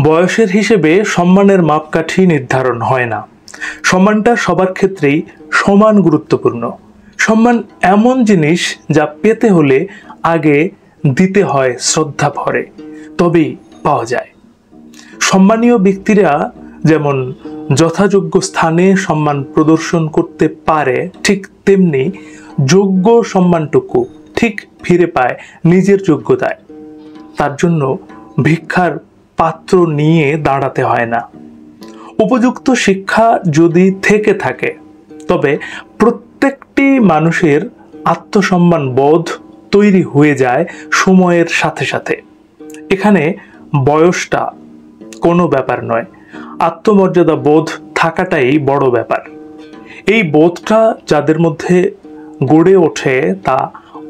বয়সের হিসেবে সম্মানের মাপকাঠি নির্ধারণ হয় না। সম্মানটা সবার ক্ষেত্রেই সমান গুরুত্বপূর্ণ। সম্মান এমন জিনিস যা পেতে হলে আগে দিতে হয় শ্রদ্ধা ভরে, তবেই পাওয়া যায়। সম্মানীয় ব্যক্তিরা যেমন যথাযোগ্য স্থানে সম্মান প্রদর্শন করতে পারে, ঠিক তেমনি যোগ্য সম্মানটুকু ঠিক ফিরে পায় নিজের যোগ্যতায়। তার জন্য ভিক্ষার পাত্র নিয়ে দাঁড়াতে হয় না। উপযুক্ত শিক্ষা যদি থেকে থাকে, তবে প্রত্যেকটি মানুষের আত্মসম্মান বোধ তৈরি হয়ে যায় সময়ের সাথে সাথে। এখানে বয়সটা কোনো ব্যাপার নয়, আত্মমর্যাদা বোধ থাকাটাই বড় ব্যাপার। এই বোধটা যাদের মধ্যে গড়ে ওঠে তা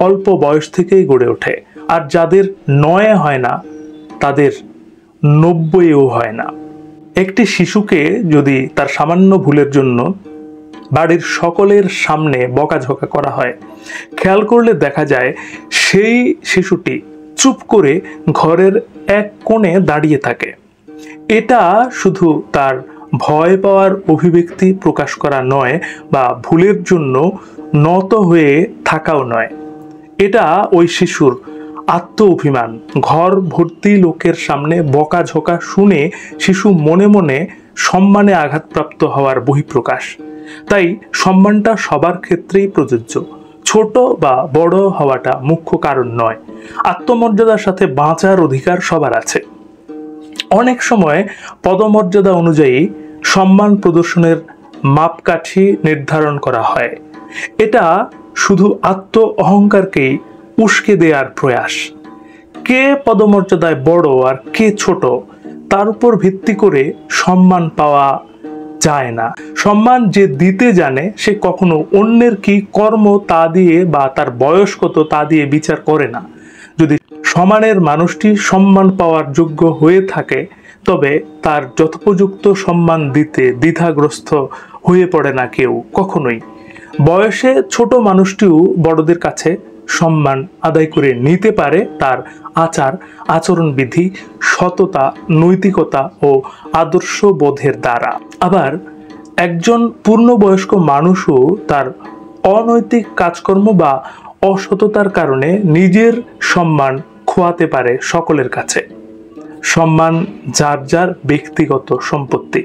অল্প বয়স থেকেই গড়ে ওঠে, আর যাদের নয় হয় না তাদের 90ও হয় না। একটি শিশুকে যদি তার সামান্য ভুলের জন্য বাড়ির সকলের সামনে বকাঝকা করা হয়, খেয়াল করলে দেখা যায় সেই শিশুটি চুপ করে ঘরের এক কোণে দাঁড়িয়ে থাকে। এটা শুধু তার ভয় পাওয়ার অভিব্যক্তি প্রকাশ করা নয়, বা ভুলের জন্য নত হয়ে থাকাও নয়। এটা ওই শিশুর আত্ম অভিমান। ঘর ভর্তি লোকের সামনে বকাঝকা শুনে শিশু মনে মনে সম্মানে আঘাতপ্রাপ্ত হওয়ার বহিঃপ্রকাশ। তাই সম্মানটা সবার ক্ষেত্রেই প্রযোজ্য। ছোট বা বড় হওয়াটা মুখ্য কারণ নয়। আত্মমর্যাদার সাথে বাঁচার অধিকার সবার আছে। অনেক সময় পদমর্যাদা অনুযায়ী সম্মান প্রদর্শনের মাপকাঠি নির্ধারণ করা হয়। এটা শুধু আত্ম অহংকারকেই উস্কে দেওয়ার প্রয়াস। কে পদমর্যাদায় বড় আর কে ছোট, তার উপর ভিত্তি করে সম্মান পাওয়া যায় না। সম্মান যে দিতে জানে সে কখনো অন্যের কি কর্ম তা দিয়ে বা তার বয়স কত তা দিয়ে বিচার করে না। যদি সমানের মানুষটি সম্মান পাওয়ার যোগ্য হয়ে থাকে, তবে তার যথোপযুক্ত সম্মান দিতে দ্বিধাগ্রস্ত হয়ে পড়ে না কেউ কখনোই। বয়সে ছোট মানুষটিও বড়দের কাছে সম্মান আদায় করে নিতে পারে তার আচার আচরণবিধি, সততা, নৈতিকতা ও আদর্শ বোধের দ্বারা। আবার একজন পূর্ণবয়স্ক মানুষও তার অনৈতিক কাজকর্ম বা অসততার কারণে নিজের সম্মান খোয়াতে পারে সকলের কাছে। সম্মান যার যার ব্যক্তিগত সম্পত্তি।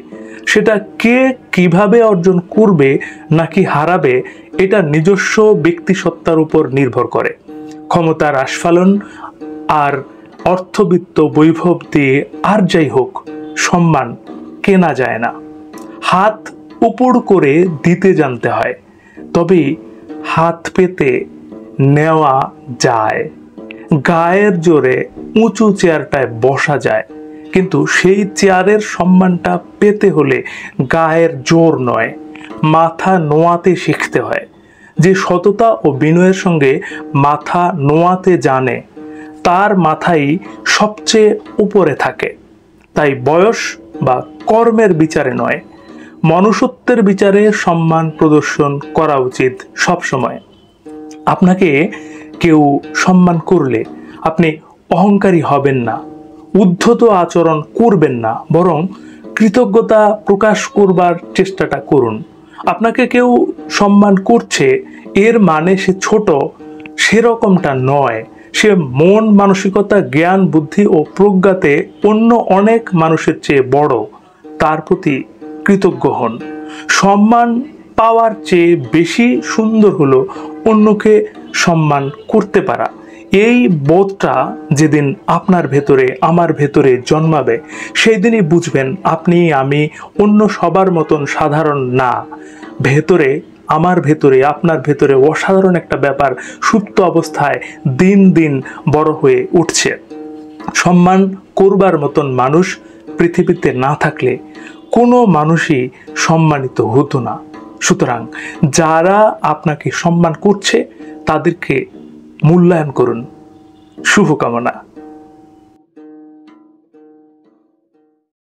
সেটা কে কিভাবে অর্জন করবে নাকি হারাবে, এটা নিজস্ব ব্যক্তিসত্তার উপর নির্ভর করে। ক্ষমতার আস্ফালন আর অর্থবিত্ত বৈভব দিয়ে আর যাই হোক, সম্মান কেনা যায় না। হাত উপর করে দিতে জানতে হয়, তবেই হাত পেতে নেওয়া যায়। গায়ের জোরে উঁচু চেয়ারটায় বসা যায়, কিন্তু সেই চেয়ারের সম্মানটা পেতে হলে গায়ের জোর নয়, মাথা নোয়াতে শিখতে হয়। যে সততা ও বিনয়ের সঙ্গে মাথা নোয়াতে জানে, তার মাথাই সবচেয়ে উপরে থাকে। তাই বয়স বা কর্মের বিচারে নয়, মনুষ্যত্বের বিচারে সম্মান প্রদর্শন করা উচিত সবসময়। আপনাকে কেউ সম্মান করলে আপনি অহংকারী হবেন না, উদ্ধত আচরণ করবেন না, বরং কৃতজ্ঞতা প্রকাশ করবার চেষ্টাটা করুন। আপনাকে কেউ সম্মান করছে এর মানে সে ছোট, সেরকমটা নয়। সে মন মানসিকতা, জ্ঞান, বুদ্ধি ও প্রজ্ঞাতে অন্য অনেক মানুষের চেয়ে বড়। তার প্রতি কৃতজ্ঞ হন। সম্মান পাওয়ার চেয়ে বেশি সুন্দর হলো অন্যকে সম্মান করতে পারা। এই বোধটা যেদিন আপনার ভেতরে আমার ভেতরে জন্মাবে, সেই দিনই বুঝবেন আপনি আমি অন্য সবার মতন সাধারণ না। ভেতরে আমার ভেতরে আপনার ভেতরে অসাধারণ একটা ব্যাপার সুপ্ত অবস্থায় দিন দিন বড় হয়ে উঠছে। সম্মান করবার মতন মানুষ পৃথিবীতে না থাকলে কোনো মানুষই সম্মানিত হতো না। সুতরাং যারা আপনাকে সম্মান করছে তাদেরকে মূল্যায়ন করুন। শুভকামনা।